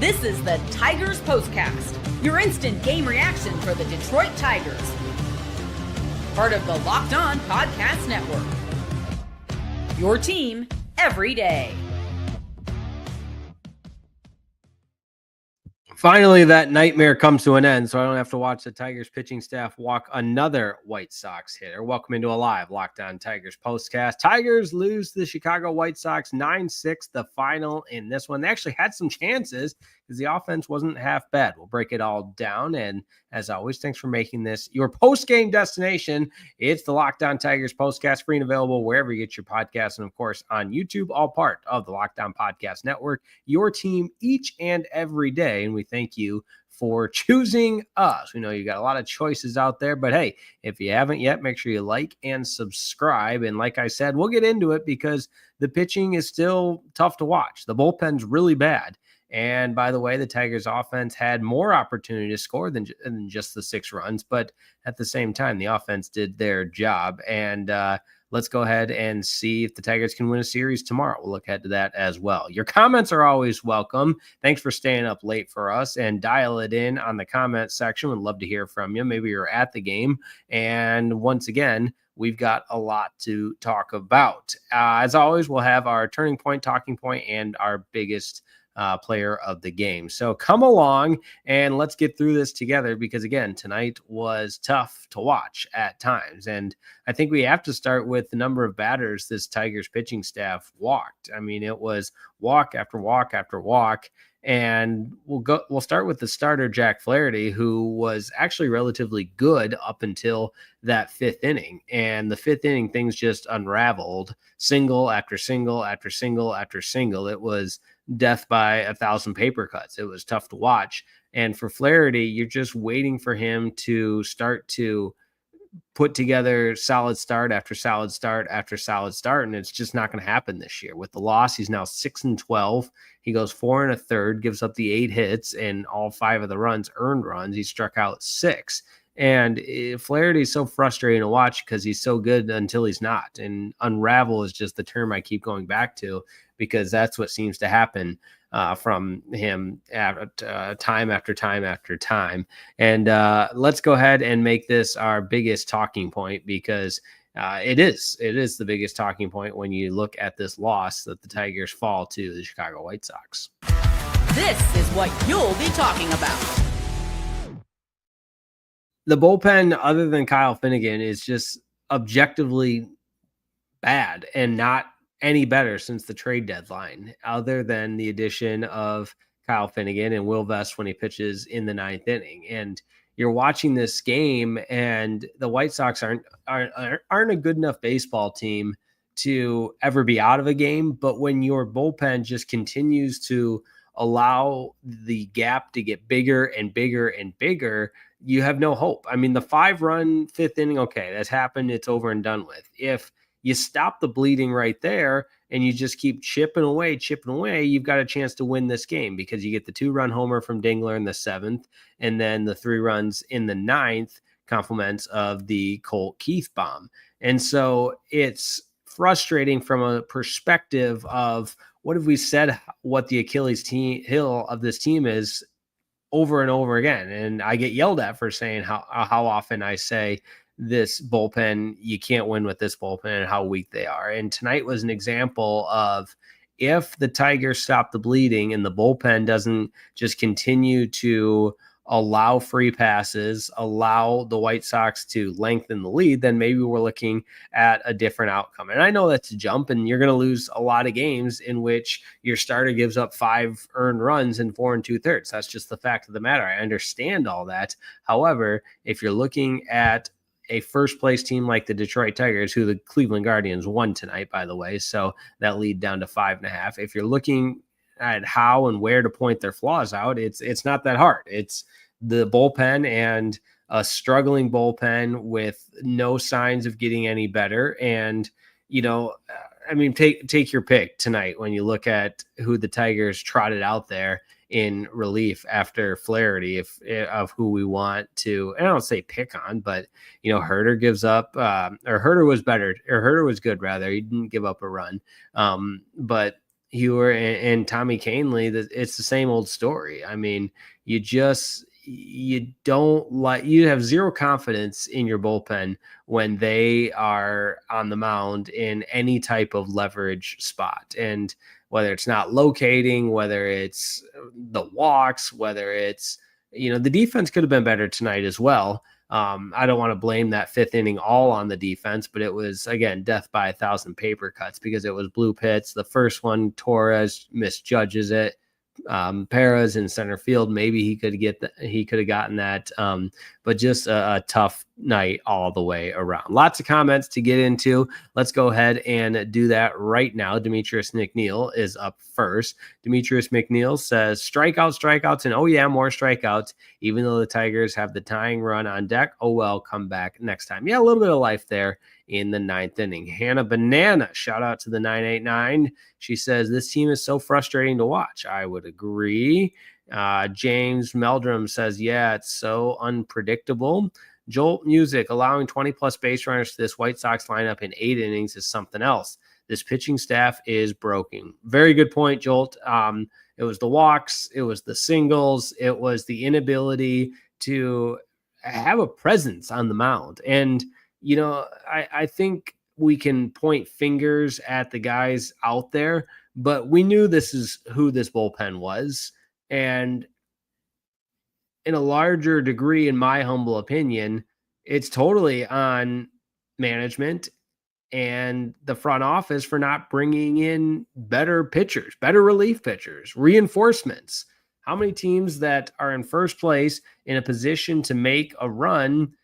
This is the Tigers Postcast, your instant game reaction for the Detroit Tigers. Part of the Locked On Podcast Network. Your team every day. Finally, that nightmare comes to an end, so I don't have to watch the Tigers pitching staff walk another White Sox hitter. Welcome into a live Locked On Tigers postcast. Tigers lose to the Chicago White Sox 9-6, the final in this one. They actually had some chances because the offense wasn't half bad. We'll break it all down, and as always, thanks for making this your post-game destination. It's the Locked On Tigers postcast, free and available wherever you get your podcasts, and of course on YouTube, all part of the Locked On Podcast Network, your team each and every day, and we thank you for choosing us. We know you got a lot of choices out there, but hey, if you haven't yet, make sure you like and subscribe. And like I said, we'll get into it because the pitching is still tough to watch. The bullpen's really bad. And by the way, the Tigers offense had more opportunity to score than just the 6 runs, but at the same time, the offense did their job. And let's go ahead and see if the Tigers can win a series tomorrow. We'll look ahead to that as well. Your comments are always welcome. Thanks for staying up late for us, and dial it in on the comment section. We'd love to hear from you. Maybe you're at the game. And once again, we've got a lot to talk about. As always, we'll have our turning point, talking point, and our biggest player of the game. So come along and let's get through this together because, again, tonight was tough to watch at times. And I think we have to start with the number of batters this Tigers pitching staff walked. I mean, it was walk after walk after walk. And we'll start with the starter, Jack Flaherty, who was actually relatively good up until that 5th inning. And the 5th inning, things just unraveled, single after single after single after single. It was death by 1,000 paper cuts. It was tough to watch. And for Flaherty, you're just waiting for him to start to put together solid start after solid start after solid start, and it's just not going to happen this year. With the loss, he's now 6-12. He goes 4 1/3, gives up the 8 hits, and all 5 of the runs earned runs. He struck out 6. And Flaherty is so frustrating to watch because he's so good until he's not. And unravel is just the term I keep going back to because that's what seems to happen from him time after time after time. And let's go ahead and make this our biggest talking point because it is the biggest talking point when you look at this loss that the Tigers fall to the Chicago White Sox. This is what you'll be talking about. The bullpen, other than Kyle Finnegan, is just objectively bad and not any better since the trade deadline, other than the addition of Kyle Finnegan and Will Vest when he pitches in the 9th inning. And you're watching this game, and the White Sox aren't a good enough baseball team to ever be out of a game. But when your bullpen just continues to allow the gap to get bigger and bigger and bigger, you have no hope. I mean, the 5-run 5th inning, okay, that's happened. It's over and done with. If you stop the bleeding right there and you just keep chipping away, you've got a chance to win this game because you get the 2-run homer from Dingler in the 7th, and then the 3 runs in the 9th, compliments of the Colt Keith bomb. And so it's frustrating from a perspective of what have we said, what the Achilles heel of this team is over and over again. And I get yelled at for saying how often I say this bullpen, you can't win with this bullpen and how weak they are. And tonight was an example of if the Tigers stop the bleeding and the bullpen doesn't just continue to allow free passes, allow the White Sox to lengthen the lead, then maybe we're looking at a different outcome. And I know that's a jump, and you're going to lose a lot of games in which your starter gives up 5 earned runs in 4 2/3. That's just the fact of the matter. I understand all that. However, if you're looking at a first place team like the Detroit Tigers, who the Cleveland Guardians won tonight, by the way, so that lead down to 5.5. If you're looking at how and where to point their flaws out, it's not that hard. It's the bullpen and a struggling bullpen with no signs of getting any better. And, I mean, take your pick tonight when you look at who the Tigers trotted out there in relief after Flaherty of who we want to, and I don't say pick on, but, Herter gives up, or Herter was better, or Herter was good rather. He didn't give up a run. But Hewer and Tommy Canley, that it's the same old story. I mean, you have zero confidence in your bullpen when they are on the mound in any type of leverage spot. And whether it's not locating, whether it's the walks, whether it's, the defense could have been better tonight as well. I don't want to blame that fifth inning all on the defense, but it was, again, death by 1,000 paper cuts because it was blue pits. The first one, Torres misjudges it. Perez in center field, maybe he could have gotten that, but just a tough night all the way around. Lots of comments to get into. Let's go ahead and do that right now. Demetrius McNeil is up first. Demetrius McNeil says strikeouts, and oh yeah, more strikeouts, even though the Tigers have the tying run on deck. Oh well, come back next time. Yeah, a little bit of life there in the ninth inning. Hannah Banana, shout out to the 989. She says, this team is so frustrating to watch. I would agree. James Meldrum says, yeah, it's so unpredictable. Jolt Music, allowing 20-plus base runners to this White Sox lineup in 8 innings is something else. This pitching staff is broken. Very good point, Jolt. It was the walks. It was the singles. It was the inability to have a presence on the mound. And, I think we can point fingers at the guys out there, but we knew this is who this bullpen was. And in a larger degree, in my humble opinion, it's totally on management and the front office for not bringing in better pitchers, better relief pitchers, reinforcements. How many teams that are in first place in a position to make a run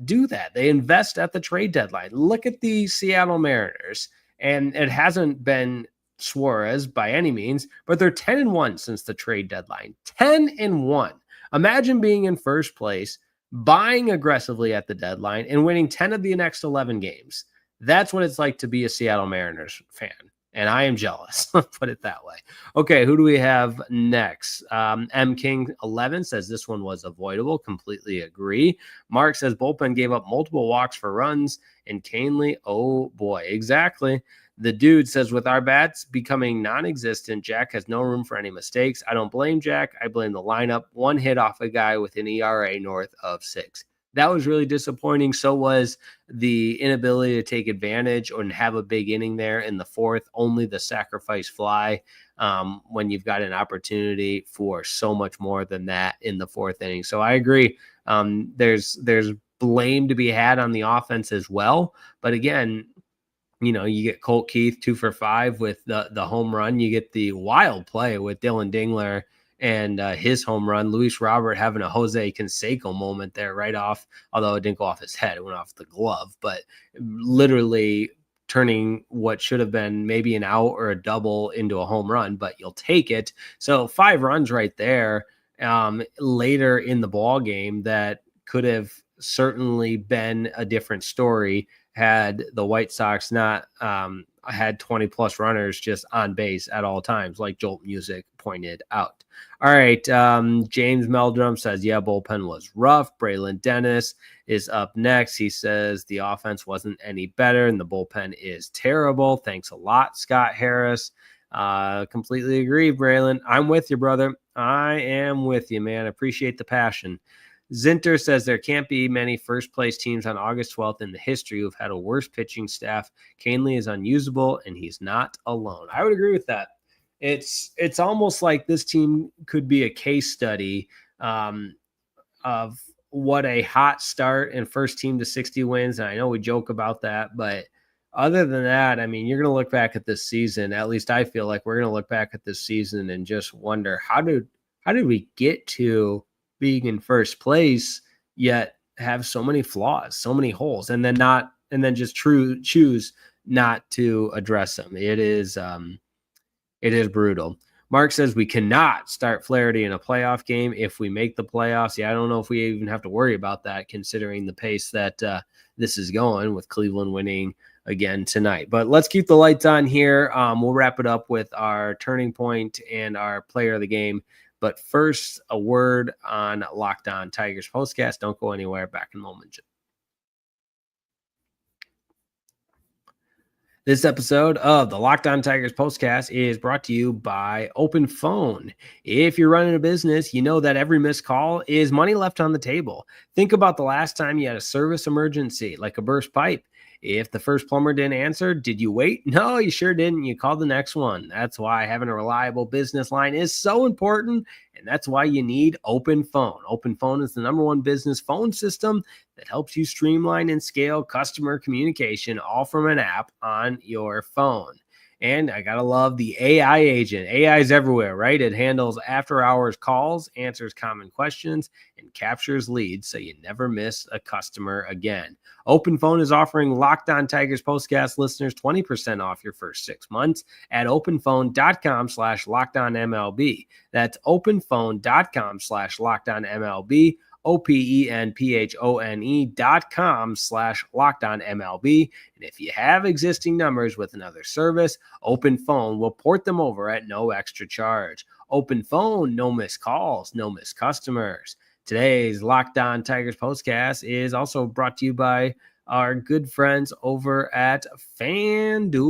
do that? They invest at the trade deadline. Look at the Seattle Mariners, and it hasn't been Suarez by any means, but they're 10-1 since the trade deadline. 10-1. Imagine being in first place, buying aggressively at the deadline, and winning 10 of the next 11 games. That's what it's like to be a Seattle Mariners fan. And I am jealous. Put it that way. Okay, who do we have next? M King 11 says this one was avoidable. Completely agree. Mark says bullpen gave up multiple walks for runs. And Canley, oh boy, exactly. The dude says with our bats becoming non-existent, Jack has no room for any mistakes. I don't blame Jack. I blame the lineup. One hit off a guy with an ERA north of 6. That was really disappointing. So was the inability to take advantage or have a big inning there in the fourth. Only the sacrifice fly when you've got an opportunity for so much more than that in the fourth inning. So I agree. There's blame to be had on the offense as well. But again, you get Colt Keith 2 for 5 with the home run. You get the wild play with Dillon Dingler and his home run. Luis Robert having a Jose Canseco moment there right off, although it didn't go off his head. It went off the glove, but literally turning what should have been maybe an out or a double into a home run, but you'll take it. So 5 runs right there later in the ball game that could have certainly been a different story had the White Sox not had 20 plus runners just on base at all times, like Jolt Music pointed out. All right. James Meldrum says, yeah, bullpen was rough. Braylon Dennis is up next. He says the offense wasn't any better and the bullpen is terrible. Thanks a lot, Scott Harris. Completely agree, Braylon. I'm with you, brother. I am with you, man. Appreciate the passion. Zinter says there can't be many first-place teams on August 12th in the history who've had a worse pitching staff. Canley is unusable, and he's not alone. I would agree with that. It's almost like this team could be a case study of what a hot start and first team to 60 wins. And I know we joke about that, but other than that, I mean, you're going to look back at this season. At least I feel like we're going to look back at this season and just wonder how did we get to being in first place yet have so many flaws, so many holes, and then just choose not to address them. It is brutal. Mark says we cannot start Flaherty in a playoff game if we make the playoffs. Yeah, I don't know if we even have to worry about that considering the pace that this is going with Cleveland winning again tonight. But let's keep the lights on here. We'll wrap it up with our turning point and our player of the game. But first, a word on Locked On Tigers postcast. Don't go anywhere. Back in a moment. This episode of the Locked On Tigers Postcast is brought to you by Open Phone. If you're running a business, you know that every missed call is money left on the table. Think about the last time you had a service emergency, like a burst pipe. If the first plumber didn't answer, did you wait? No, you sure didn't. You called the next one. That's why having a reliable business line is so important, and that's why you need Open Phone. Open Phone is the #1 business phone system that helps you streamline and scale customer communication, all from an app on your phone. And I gotta love the AI agent. AI is everywhere, right? It handles after-hours calls, answers common questions, and captures leads so you never miss a customer again. Open Phone is offering Locked On Tigers Postcast listeners 20% off your first 6 months at openphone.com/LockedOnMLB. That's openphone.com/LockedOnMLB. openphone.com/LockedOnMLB. And if you have existing numbers with another service, Open Phone will port them over at no extra charge. Open Phone, no missed calls, no missed customers. Today's Locked On Tigers Postcast is also brought to you by our good friends over at FanDuel.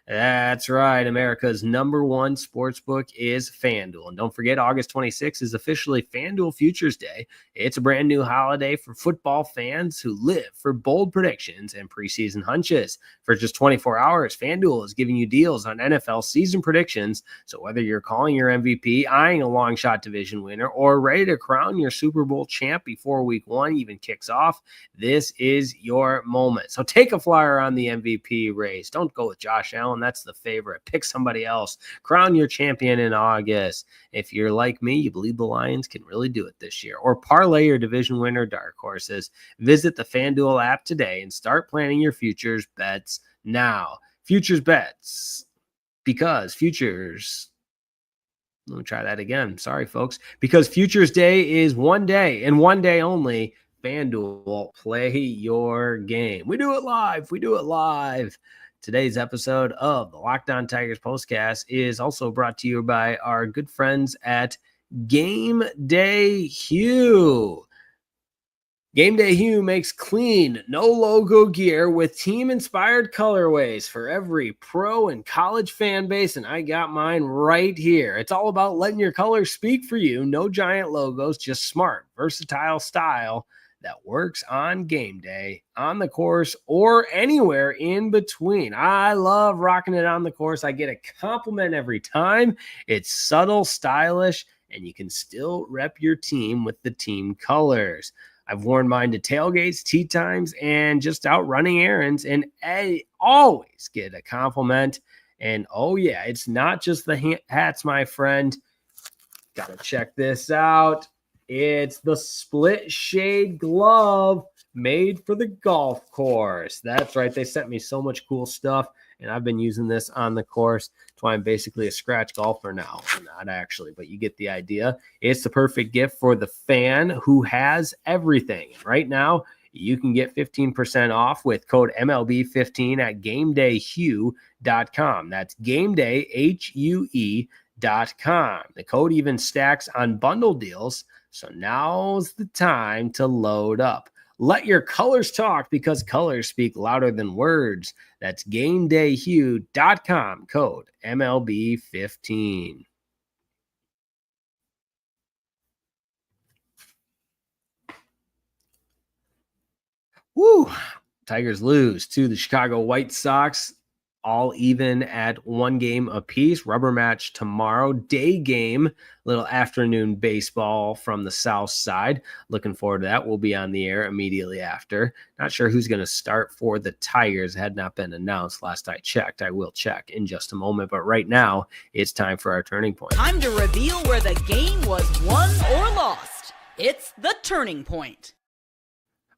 That's right. America's #1 sportsbook is FanDuel. And don't forget, August 26th is officially FanDuel Futures Day. It's a brand new holiday for football fans who live for bold predictions and preseason hunches. For just 24 hours, FanDuel is giving you deals on NFL season predictions. So whether you're calling your MVP, eyeing a long shot division winner, or ready to crown your Super Bowl champ before week 1 even kicks off, this is your moment. So take a flyer on the MVP race. Don't go with Josh Allen. That's the favorite. Pick somebody else. Crown your champion in August. If you're like me, you believe the Lions can really do it this year. Or parlay your division winner dark horses. Visit the FanDuel app today and start planning your futures bets now. Futures bets. Because futures... Let me try that again. Sorry, folks. Because Futures Day is one day and one day only. FanDuel, play your game. We do it live. We do it live. Today's episode of the Locked On Tigers Postcast is also brought to you by our good friends at Game Day Hue. Game Day Hue makes clean, no logo gear with team-inspired colorways for every pro and college fan base, and I got mine right here. It's all about letting your colors speak for you. No giant logos, just smart, versatile style that works on game day, on the course, or anywhere in between. I love rocking it on the course. I get a compliment every time. It's subtle, stylish, and you can still rep your team with the team colors. I've worn mine to tailgates, tee times, and just out running errands, and I always get a compliment. And oh yeah, it's not just the hats, my friend. Gotta check this out. It's the split shade glove made for the golf course. That's right. They sent me so much cool stuff, and I've been using this on the course. That's why I'm basically a scratch golfer now. Not actually, but you get the idea. It's the perfect gift for the fan who has everything. Right now, you can get 15% off with code MLB15 at GameDayHue.com. That's GameDayHue.com. The code even stacks on bundle deals. So now's the time to load up. Let your colors talk because colors speak louder than words. That's GameDayHue.com, code MLB15. Woo! Tigers lose to the Chicago White Sox, all even at 1 game apiece. Rubber match tomorrow. Day game, little afternoon baseball from the south side. Looking forward to that. We'll be on the air immediately after. Not sure who's going to start for the Tigers. It had not been announced last I checked. I will check in just a moment. But right now, it's time for our turning point. Time to reveal where the game was won or lost. It's the turning point.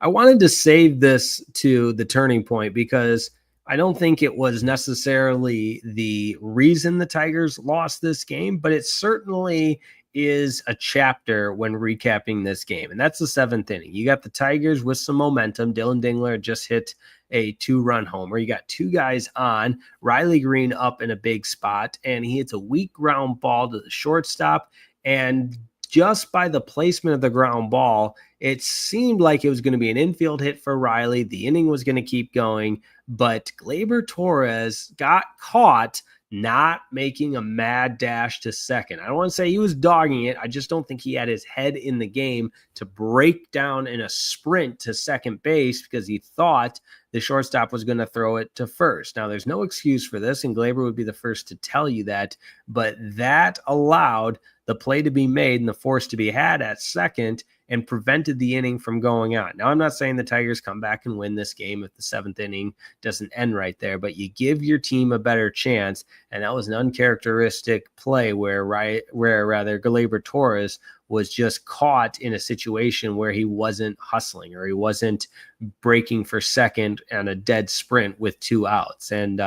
I wanted to save this to the turning point because I don't think it was necessarily the reason the Tigers lost this game, but it certainly is a chapter when recapping this game. And that's the 7th inning. You got the Tigers with some momentum. Dillon Dingler just hit a 2-run homer. You got 2 guys on. Riley Green up in a big spot, and he hits a weak ground ball to the shortstop. And just by the placement of the ground ball, it seemed like it was going to be an infield hit for Riley. The inning was going to keep going, but Gleyber Torres got caught not making a mad dash to second. I don't want to say he was dogging it. I just don't think he had his head in the game to break down in a sprint to second base because he thought the shortstop was going to throw it to first. Now, there's no excuse for this, and Gleyber would be the first to tell you that, but that allowed the play to be made and the force to be had at second and prevented the inning from going on. Now, I'm not saying the Tigers come back and win this game if the seventh inning doesn't end right there, but you give your team a better chance, and that was an uncharacteristic play where Gleyber Torres was just caught in a situation where he wasn't hustling or he wasn't breaking for second on a dead sprint with 2 outs. And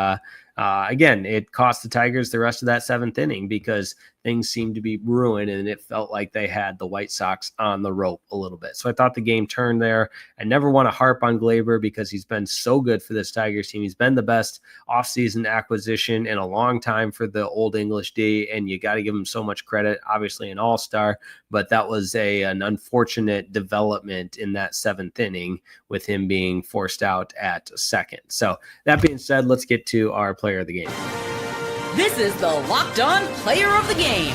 again, it cost the Tigers the rest of that seventh inning because things seemed to be ruined and it felt like they had the White Sox on the rope a little bit. So I thought the game turned there. I never want to harp on Gleyber because he's been so good for this Tigers team. He's been the best offseason acquisition in a long time for the Old English D, and you got to give him so much credit, obviously an all-star, but that was an unfortunate development in that seventh inning with him being forced out at second. So that being said, let's get to our player of the game. This is the Locked On Player of the Game.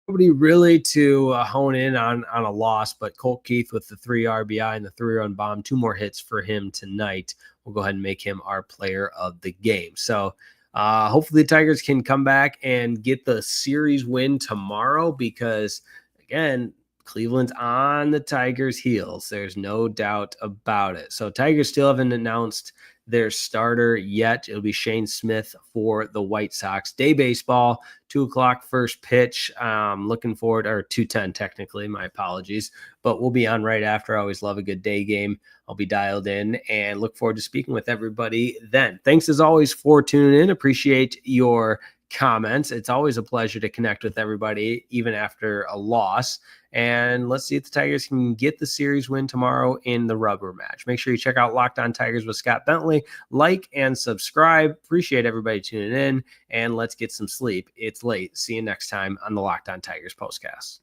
Nobody really to hone in on a loss, but Colt Keith with the 3 RBI and the 3-run bomb, 2 more hits for him tonight. We'll go ahead and make him our player of the game. So hopefully the Tigers can come back and get the series win tomorrow because, again, Cleveland's on the Tigers' heels. There's no doubt about it. So Tigers still haven't announced their starter yet. It'll be Shane Smith for the White Sox. Day baseball, 2:00 first pitch. Looking forward, or 2:10 technically, my apologies, but we'll be on right after. I always love a good day game. I'll be dialed in and look forward to speaking with everybody then. Thanks as always for tuning in. Appreciate your comments. It's always a pleasure to connect with everybody, even after a loss. And let's see if the Tigers can get the series win tomorrow in the rubber match. Make sure you check out Locked On Tigers with Scott Bentley. Like and subscribe. Appreciate everybody tuning in, and let's get some sleep. It's late. See you next time on the Locked On Tigers postcast.